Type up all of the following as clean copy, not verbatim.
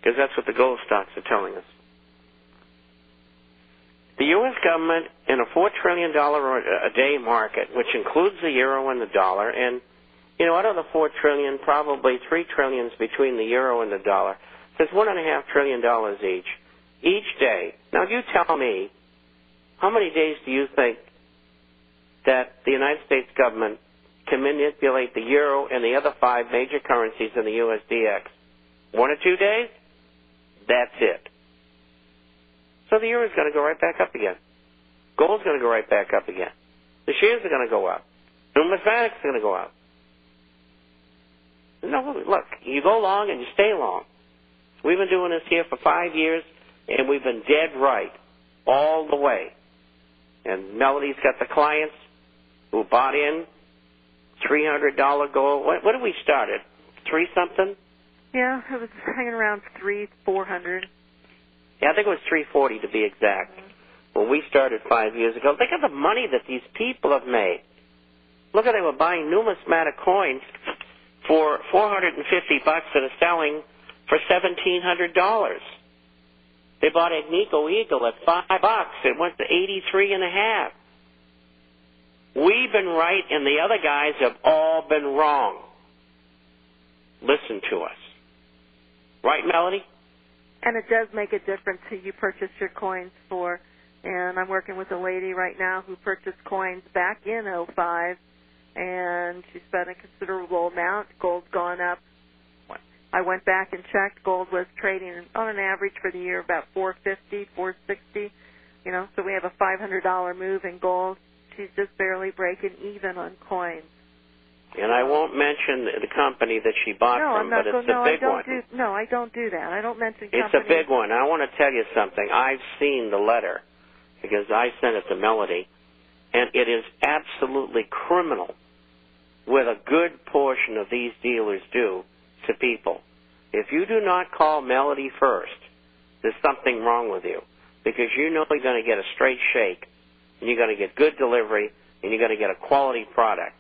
because that's what the gold stocks are telling us. The U.S. government in a $4 trillion a day market, which includes the euro and the dollar, and, you know, out of the $4 trillion, probably $3 trillion is between the euro and the dollar. So it's $1.5 trillion each day. Now, you tell me, how many days do you think that the United States government can manipulate the euro and the other 5 major currencies in the USDX? 1 or 2 days? That's it. So the euro is going to go right back up again. Gold's going to go right back up again. The shares are going to go up. Numismatics are going to go up. No, look, you go long and you stay long. We've been doing this here for 5 years, and we've been dead right all the way. And Melody's got the clients who bought in, $300 gold. What did we start at? 3-something? Yeah, it was hanging around 400. Yeah, I think it was 340 to be exact. When we started 5 years ago, think of the money that these people have made. Look at, they were buying numismatic coins for $450 that are selling for $1,700. They bought Agnico Eagle at $5. It went to 83.5. We've been right, and the other guys have all been wrong. Listen to us. Right, Melody? And it does make a difference who you purchase your coins for. And I'm working with a lady right now who purchased coins back in '05, and she spent a considerable amount. Gold's gone up. I went back and checked. Gold was trading on an average for the year about $450, $460. You know, so we have a $500 move in gold. She's just barely breaking even on coins. And I won't mention the company that she bought from, but it's a big one. No, I don't do that. I don't mention companies. It's a big one. I want to tell you something. I've seen the letter because I sent it to Melody, and it is absolutely criminal what a good portion of these dealers do to people. If you do not call Melody first, there's something wrong with you because you know you're going to get a straight shake, and you're going to get good delivery, and you're going to get a quality product.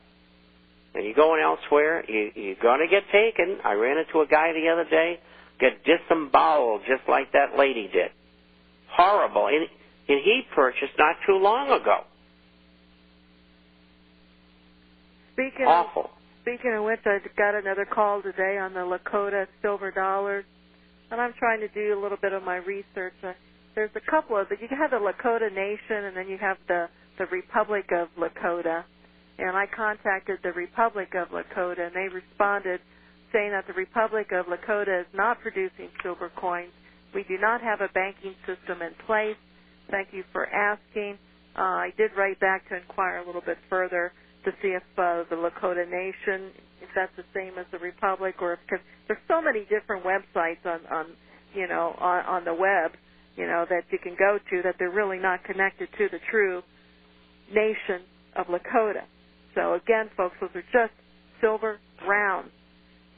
And you're going elsewhere, you're going to get taken. I ran into a guy the other day, get disemboweled just like that lady did. Horrible. And he purchased not too long ago. Awful. Speaking of which, I got another call today on the Lakota silver dollars, and I'm trying to do a little bit of my research. There's a couple of, but you have the Lakota Nation, and then you have the Republic of Lakota. And I contacted the Republic of Lakota, and they responded saying that the Republic of Lakota is not producing silver coins. We do not have a banking system in place. Thank you for asking. I did write back to inquire a little bit further to see if the Lakota Nation, if that's the same as the Republic, or if, because there's so many different websites on the web, that you can go to that they're really not connected to the true nation of Lakota. So, again, folks, those are just silver rounds,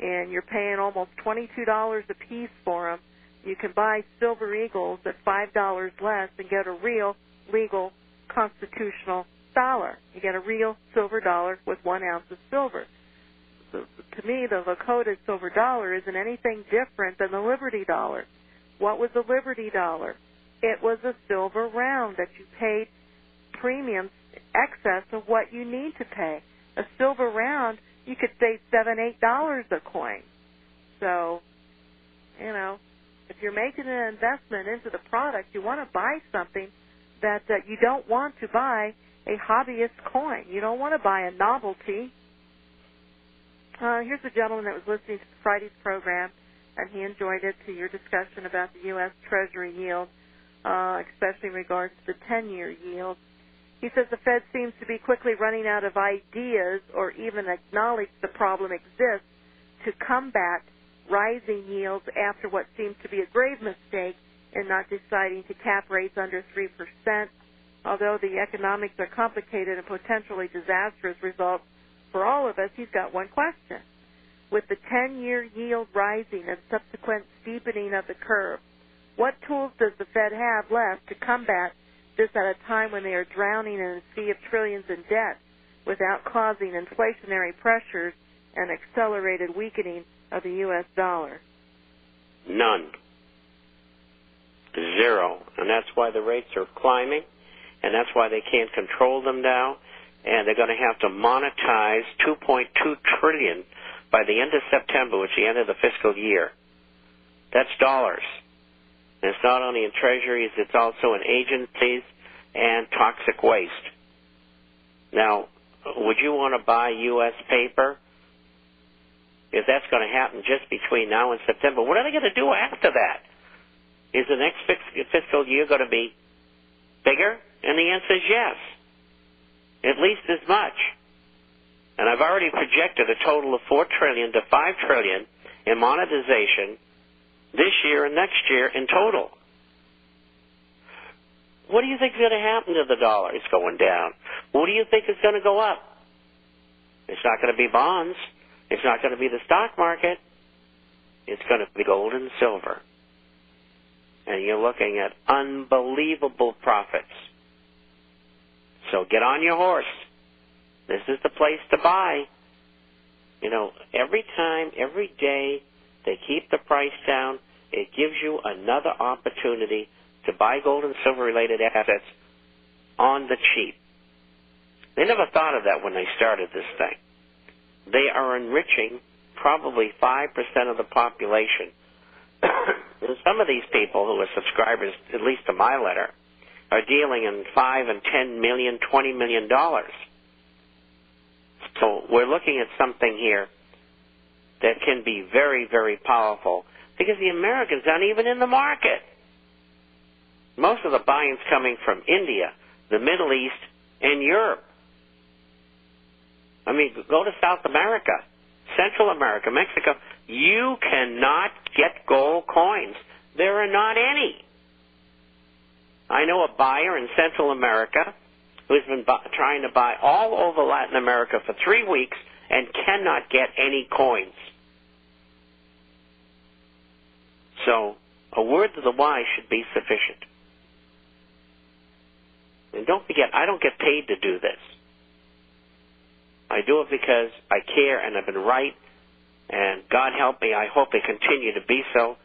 and you're paying almost $22 a piece for them. You can buy silver eagles at $5 less and get a real, legal, constitutional dollar. You get a real silver dollar with 1 ounce of silver. So, to me, the Lakota silver dollar isn't anything different than the Liberty dollar. What was the Liberty dollar? It was a silver round that you paid premiums excess of what you need to pay. A silver round, you could save $7, $8 a coin. So, if you're making an investment into the product, you want to buy something that you don't want to buy a hobbyist coin. You don't want to buy a novelty. Here's a gentleman that was listening to Friday's program, and he enjoyed it, to your discussion about the U.S. Treasury yield, especially in regards to the 10-year yield. He says the Fed seems to be quickly running out of ideas or even acknowledge the problem exists to combat rising yields after what seems to be a grave mistake in not deciding to cap rates under 3%. Although the economics are complicated and potentially disastrous results for all of us, he's got one question. With the 10-year yield rising and subsequent steepening of the curve, what tools does the Fed have left to combat this at a time when they are drowning in a sea of trillions in debt without causing inflationary pressures and accelerated weakening of the U.S. dollar? None. zero, and that's why the rates are climbing, and that's why they can't control them now, and they're going to have to monetize $2.2 trillion by the end of September, which is the end of the fiscal year. That's dollars. And it's not only in treasuries, it's also in agencies and toxic waste. Now, would you want to buy U.S. paper? If that's going to happen just between now and September, what are they going to do after that? Is the next fiscal year going to be bigger? And the answer is yes, at least as much. And I've already projected a total of $4 trillion to $5 trillion in monetization this year and next year in total. What do you think is going to happen to the dollar? It's going down. What do you think is going to go up? It's not going to be bonds. It's not going to be the stock market. It's going to be gold and silver. And you're looking at unbelievable profits. So get on your horse. This is the place to buy. You know, every time, every day, they keep the price down. It gives you another opportunity to buy gold and silver-related assets on the cheap. They never thought of that when they started this thing. They are enriching probably 5% of the population. And some of these people who are subscribers, at least to my letter, are dealing in $5 and $10 million, $20 million. So we're looking at something here that can be very, very powerful because the Americans aren't even in the market. Most of the buying's coming from India, the Middle East, and Europe. I mean, go to South America, Central America, Mexico. You cannot get gold coins. There are not any. I know a buyer in Central America who's been trying to buy all over Latin America for 3 weeks and cannot get any coins. So a word to the wise should be sufficient. And don't forget, I don't get paid to do this. I do it because I care and I've been right, and God help me, I hope it continue to be so,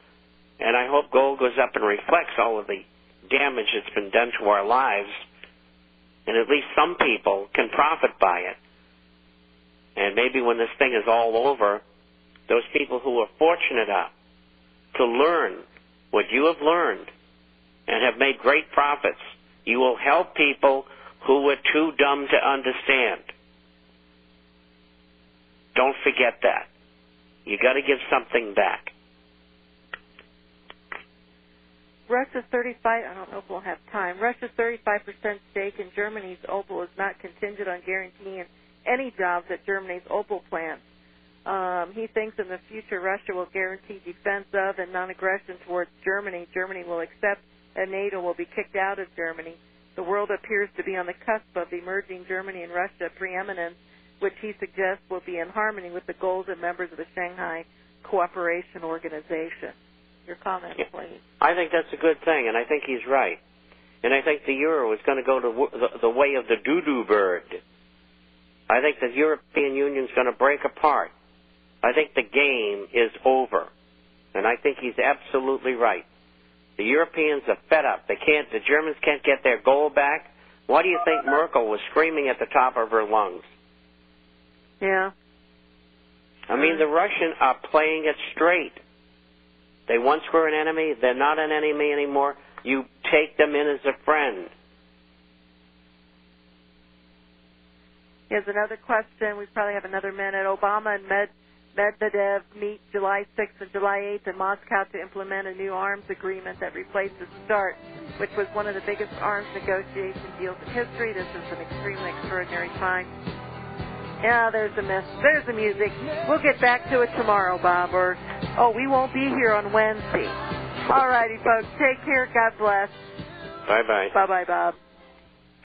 and I hope gold goes up and reflects all of the damage that's been done to our lives, and at least some people can profit by it. And maybe when this thing is all over, those people who are fortunate enough to learn what you have learned and have made great profits, you will help people who were too dumb to understand. Don't forget that. You got to give something back. Russia's 35. I don't know if we'll have time. Russia's 35% stake in Germany's Opel is not contingent on guaranteeing any jobs at Germany's Opel plant. He thinks in the future Russia will guarantee defense of and non-aggression towards Germany. Germany will accept and NATO will be kicked out of Germany. The world appears to be on the cusp of emerging Germany and Russia preeminence, which he suggests will be in harmony with the goals and members of the Shanghai Cooperation Organization. Your comment, please. I think that's a good thing, and I think he's right. And I think the euro is going to go to the way of the doo-doo bird. I think the European Union is going to break apart. I think the game is over, and I think he's absolutely right. The Europeans are fed up. The Germans can't get their gold back. Why do you think Merkel was screaming at the top of her lungs? Yeah. I mean, the Russians are playing it straight. They once were an enemy. They're not an enemy anymore. You take them in as a friend. Here's another question. We probably have another minute. Obama and Medvedev meet July 6th and July 8th in Moscow to implement a new arms agreement that replaces START, which was one of the biggest arms negotiation deals in history. This is an extremely extraordinary time. Yeah, there's the music. We'll get back to it tomorrow, Bob. We won't be here on Wednesday. All righty, folks. Take care. God bless. Bye-bye. Bye-bye, Bob.